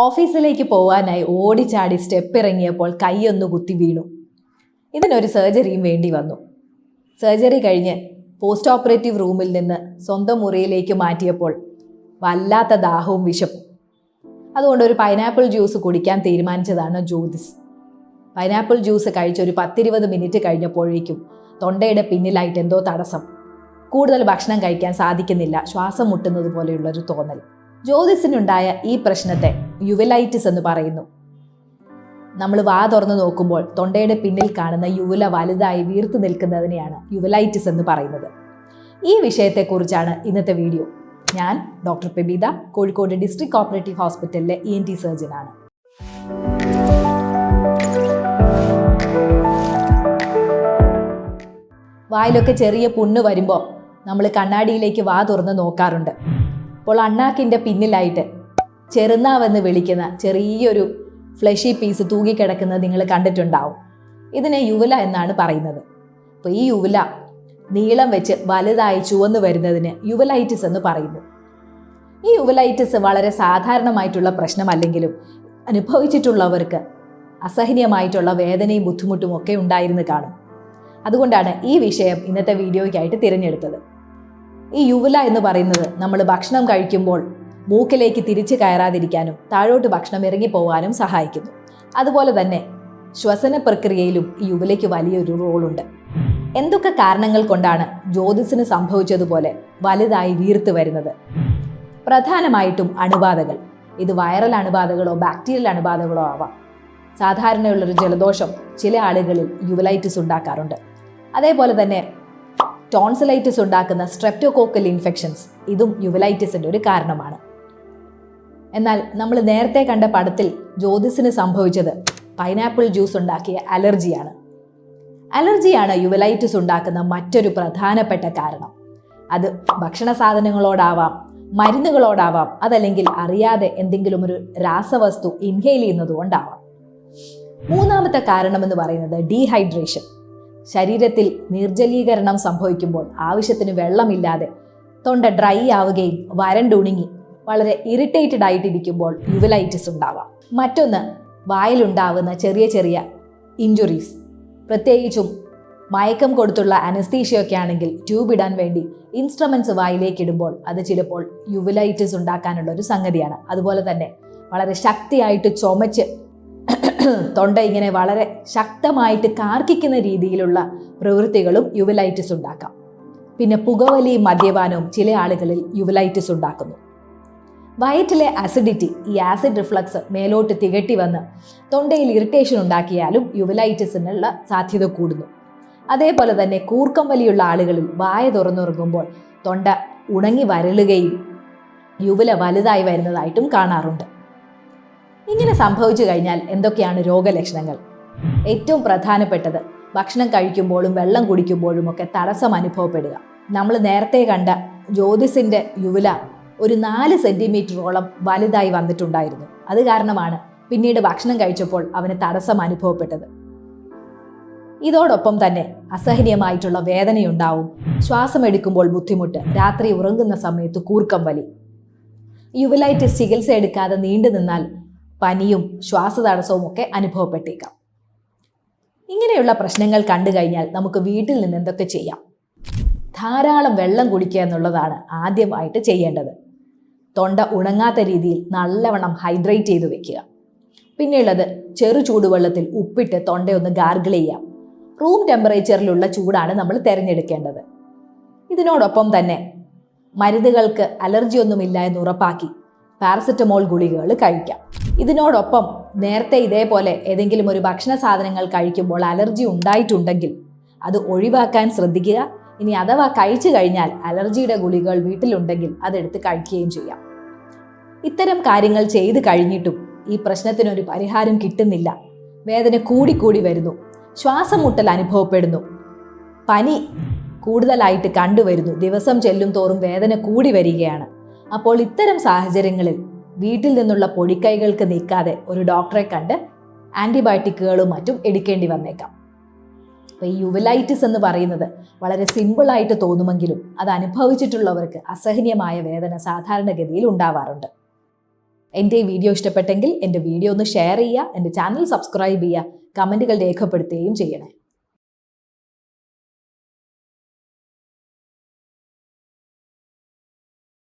ഓഫീസിലേക്ക് പോവാനായി ഓടിച്ചാടി സ്റ്റെപ്പ് ഇറങ്ങിയപ്പോൾ കൈയൊന്നു കുത്തി വീണു. ഇതിനൊരു സർജറിയും വേണ്ടി വന്നു. സർജറി കഴിഞ്ഞ് പോസ്റ്റ് ഓപ്പറേറ്റീവ് റൂമിൽ നിന്ന് സ്വന്തം മുറിയിലേക്ക് മാറ്റിയപ്പോൾ വല്ലാത്ത ദാഹവും വിശപ്പും. അതുകൊണ്ട് ഒരു പൈനാപ്പിൾ ജ്യൂസ് കുടിക്കാൻ തീരുമാനിച്ചതാണ് ജ്യോതിസ്. പൈനാപ്പിൾ ജ്യൂസ് കഴിച്ചൊരു 10-20 മിനിറ്റ് കഴിഞ്ഞപ്പോഴേക്കും തൊണ്ടയുടെ പിന്നിലായിട്ട് എന്തോ തടസ്സം. കൂടുതൽ ഭക്ഷണം കഴിക്കാൻ സാധിക്കുന്നില്ല, ശ്വാസം മുട്ടുന്നത് പോലെയുള്ളൊരു തോന്നൽ. ജ്യോതിസിനുണ്ടായ ഈ പ്രശ്നത്തെ യുവലൈറ്റിസ് എന്ന് പറയുന്നു. നമ്മൾ വാ തുറന്ന് നോക്കുമ്പോൾ തൊണ്ടയുടെ പിന്നിൽ കാണുന്ന യുവല വലുതായി വീർത്തു നിൽക്കുന്നതിനെയാണ് യുവലൈറ്റിസ് എന്ന് പറയുന്നത്. ഈ വിഷയത്തെക്കുറിച്ചാണ് ഇന്നത്തെ വീഡിയോ. ഞാൻ doctor Pebitha, Kozhikode district cooperative ഹോസ്പിറ്റലിലെ ENT സർജനാണ്. വായിലൊക്കെ ചെറിയ പുണ്ണ് വരുമ്പോൾ നമ്മൾ കണ്ണാടിയിലേക്ക് വാ തുറന്ന് നോക്കാറുണ്ട്. അപ്പോൾ അണ്ണാക്കിൻ്റെ പിന്നിലായിട്ട് ചെറുനാവെന്ന് വിളിക്കുന്ന ചെറിയൊരു ഫ്ലഷി പീസ് തൂങ്ങിക്കിടക്കുന്നത് നിങ്ങൾ കണ്ടിട്ടുണ്ടാവും. ഇതിനെ യുവല എന്നാണ് പറയുന്നത്. അപ്പോൾ ഈ യുവല നീളം വെച്ച് വലുതായി ചുവന്നു വരുന്നതിന് യുവലൈറ്റിസ് എന്ന് പറയുന്നു. ഈ യുവലൈറ്റിസ് വളരെ സാധാരണമായിട്ടുള്ള പ്രശ്നമല്ലെങ്കിലും അനുഭവിച്ചിട്ടുള്ളവർക്ക് അസഹനീയമായിട്ടുള്ള വേദനയും ബുദ്ധിമുട്ടും ഒക്കെ ഉണ്ടായിരുന്നു കാണും. അതുകൊണ്ടാണ് ഈ വിഷയം ഇന്നത്തെ വീഡിയോയ്ക്കായിട്ട് തിരഞ്ഞെടുത്തത്. ഈ യുവല എന്ന് പറയുന്നത് നമ്മൾ ഭക്ഷണം കഴിക്കുമ്പോൾ മൂക്കിലേക്ക് തിരിച്ചു കയറാതിരിക്കാനും താഴോട്ട് ഭക്ഷണം ഇറങ്ങിപ്പോവാനും സഹായിക്കുന്നു. അതുപോലെ തന്നെ ശ്വസന പ്രക്രിയയിലും ഈ യുവലയ്ക്ക് വലിയൊരു റോളുണ്ട്. എന്തൊക്കെ കാരണങ്ങൾ കൊണ്ടാണ് ജ്യോതിസിന് സംഭവിച്ചതുപോലെ വലുതായി വീർത്ത് വരുന്നത്? പ്രധാനമായിട്ടും അണുബാധകൾ. ഇത് വൈറൽ അണുബാധകളോ ബാക്ടീരിയൽ അണുബാധകളോ ആവാം. സാധാരണയുള്ളൊരു ജലദോഷം ചില ആളുകളിൽ യുവലൈറ്റിസ് ഉണ്ടാക്കാറുണ്ട്. അതേപോലെ തന്നെ ടോൺസിലൈറ്റിസ് ഉണ്ടാക്കുന്ന സ്ട്രെപ്റ്റോകോക്കൽ ഇൻഫെക്ഷൻസ്, ഇതും യുവലൈറ്റിസിൻ്റെ ഒരു കാരണമാണ്. എന്നാൽ നമ്മൾ നേരത്തെ കണ്ട പടത്തിൽ ജ്യോതിസിന് സംഭവിച്ചത് പൈനാപ്പിൾ ജ്യൂസ് ഉണ്ടാക്കിയ അലർജിയാണ്. അലർജിയാണ് യുവലൈറ്റിസ് ഉണ്ടാക്കുന്ന മറ്റൊരു പ്രധാനപ്പെട്ട കാരണം. അത് ഭക്ഷണ സാധനങ്ങളോടാവാം, മരുന്നുകളോടാവാം, അതല്ലെങ്കിൽ അറിയാതെ എന്തെങ്കിലും ഒരു രാസവസ്തു ഇൻഹെയിൽ ചെയ്യുന്നത് കൊണ്ടാവാം. മൂന്നാമത്തെ കാരണമെന്ന് പറയുന്നത് ഡീഹൈഡ്രേഷൻ. ശരീരത്തിൽ നിർജ്ജലീകരണം സംഭവിക്കുമ്പോൾ ആവശ്യത്തിന് വെള്ളമില്ലാതെ തൊണ്ട ഡ്രൈ ആവുകയും വരണ്ടുണങ്ങി വളരെ ഇറിറ്റേറ്റഡ് ആയിട്ടിരിക്കുമ്പോൾ യുവലൈറ്റിസ് ഉണ്ടാവാം. മറ്റൊന്ന് വായിലുണ്ടാവുന്ന ചെറിയ ചെറിയ ഇഞ്ചുറീസ്, പ്രത്യേകിച്ചും മയക്കം കൊടുത്തുള്ള അനസ്തീഷ്യയൊക്കെ ആണെങ്കിൽ ട്യൂബ് ഇടാൻ വേണ്ടി ഇൻസ്ട്രുമെൻറ്റ്സ് വായിലേക്ക് ഇടുമ്പോൾ അത് ചിലപ്പോൾ യുവലൈറ്റിസ് ഉണ്ടാക്കാനുള്ള ഒരു സംഗതിയാണ്. അതുപോലെ തന്നെ വളരെ ശക്തിയായിട്ട് ചുമച്ച് തൊണ്ട ഇങ്ങനെ വളരെ ശക്തമായിട്ട് കാർക്കിക്കുന്ന രീതിയിലുള്ള പ്രവൃത്തികളും യുവലൈറ്റിസ് ഉണ്ടാക്കാം. പിന്നെ പുകവലിയും മദ്യപാനവും ചില ആളുകളിൽ യുവലൈറ്റിസ് ഉണ്ടാക്കുന്നു. വയറ്റിലെ അസിഡിറ്റി, ഈ ആസിഡ് റിഫ്ലക്സ് മേലോട്ട് തികട്ടി വന്ന് തൊണ്ടയിൽ ഇറിറ്റേഷൻ ഉണ്ടാക്കിയാലും യുവലൈറ്റിസിനുള്ള സാധ്യത കൂടുന്നു. അതേപോലെ തന്നെ കൂർക്കം വലിയുള്ള ആളുകളിൽ വായ തുറന്നുറങ്ങുമ്പോൾ തൊണ്ട ഉണങ്ങി വരളുകയും യുവല വലുതായി വരുന്നതായിട്ടും കാണാറുണ്ട്. ഇങ്ങനെ സംഭവിച്ചു കഴിഞ്ഞാൽ എന്തൊക്കെയാണ് രോഗലക്ഷണങ്ങൾ? ഏറ്റവും പ്രധാനപ്പെട്ടത് ഭക്ഷണം കഴിക്കുമ്പോഴും വെള്ളം കുടിക്കുമ്പോഴും ഒക്കെ തടസ്സം അനുഭവപ്പെടുക. നമ്മൾ നേരത്തെ കണ്ട ജ്യോതിസിൻ്റെ യുവല ഒരു 4 സെൻറ്റിമീറ്ററോളം വലുതായി വന്നിട്ടുണ്ടായിരുന്നു. അത് കാരണമാണ് പിന്നീട് ഭക്ഷണം കഴിച്ചപ്പോൾ അവന് തടസ്സം അനുഭവപ്പെട്ടത്. ഇതോടൊപ്പം തന്നെ അസഹനീയമായിട്ടുള്ള വേദനയുണ്ടാവും, ശ്വാസം എടുക്കുമ്പോൾ ബുദ്ധിമുട്ട്, രാത്രി ഉറങ്ങുന്ന സമയത്ത് കൂർക്കം വലി. യുവലൈറ്റിസ് ചികിത്സ എടുക്കാതെ നീണ്ടു നിന്നാൽ പനിയും ശ്വാസതടസ്സവും ഒക്കെ അനുഭവപ്പെട്ടേക്കാം. ഇങ്ങനെയുള്ള പ്രശ്നങ്ങൾ കണ്ടു കഴിഞ്ഞാൽ നമുക്ക് വീട്ടിൽ നിന്ന് എന്തൊക്കെ ചെയ്യാം? ധാരാളം വെള്ളം കുടിക്കുക എന്നുള്ളതാണ് ആദ്യമായിട്ട് ചെയ്യേണ്ടത്. തൊണ്ട ഉണങ്ങാത്ത രീതിയിൽ നല്ലവണ്ണം ഹൈഡ്രേറ്റ് ചെയ്ത് വെക്കുക. പിന്നെയുള്ളത് ചെറു ചൂടുവെള്ളത്തിൽ ഉപ്പിട്ട് തൊണ്ടയൊന്ന് ഗാർഗിൾ ചെയ്യാം. റൂം ടെമ്പറേച്ചറിലുള്ള ചൂടാണ് നമ്മൾ തിരഞ്ഞെടുക്കേണ്ടത്. ഇതിനോടൊപ്പം തന്നെ മരുന്നുകൾക്ക് അലർജിയൊന്നുമില്ല എന്ന് ഉറപ്പാക്കി പാരസെറ്റമോൾ ഗുളികകൾ കഴിക്കാം. ഇതിനോടൊപ്പം നേരത്തെ ഇതേപോലെ ഏതെങ്കിലും ഒരു ഭക്ഷണ സാധനങ്ങൾ കഴിക്കുമ്പോൾ അലർജി ഉണ്ടായിട്ടുണ്ടെങ്കിൽ അത് ഒഴിവാക്കാൻ ശ്രദ്ധിക്കുക. ഇനി അഥവാ കഴിച്ചു കഴിഞ്ഞാൽ അലർജിയുടെ ഗുളികകൾ വീട്ടിലുണ്ടെങ്കിൽ അതെടുത്ത് കഴിക്കുകയും ചെയ്യാം. ഇത്തരം കാര്യങ്ങൾ ചെയ്ത് കഴിഞ്ഞിട്ടും ഈ പ്രശ്നത്തിനൊരു പരിഹാരം കിട്ടുന്നില്ല. വേദന കൂടിക്കൂടി വരുന്നു, ശ്വാസം മുട്ടൽ അനുഭവപ്പെടുന്നു, പനി കൂടുതലായിട്ട് കണ്ടുവരുന്നു, ദിവസം ചെല്ലും തോറും വേദന കൂടി വരികയാണ്. അപ്പോൾ ഇത്തരം സാഹചര്യങ്ങളിൽ വീട്ടിൽ നിന്നുള്ള പൊടിക്കൈകൾക്ക് നിൽക്കാതെ ഒരു ഡോക്ടറെ കണ്ട് ആൻറ്റിബയോട്ടിക്കുകളും മറ്റും എടുക്കേണ്ടി വന്നേക്കാം. അപ്പോൾ ഈ യുവലൈറ്റിസ് എന്ന് പറയുന്നത് വളരെ സിമ്പിളായിട്ട് തോന്നുമെങ്കിലും അത് അനുഭവിച്ചിട്ടുള്ളവർക്ക് അസഹനീയമായ വേദന സാധാരണഗതിയിൽ ഉണ്ടാവാറുണ്ട്. എൻ്റെ ഈ വീഡിയോ ഇഷ്ടപ്പെട്ടെങ്കിൽ എൻ്റെ വീഡിയോ ഒന്ന് ഷെയർ ചെയ്യുക, എൻ്റെ ചാനൽ സബ്സ്ക്രൈബ് ചെയ്യുക, കമൻറ്റുകൾ രേഖപ്പെടുത്തുകയും ചെയ്യണേ.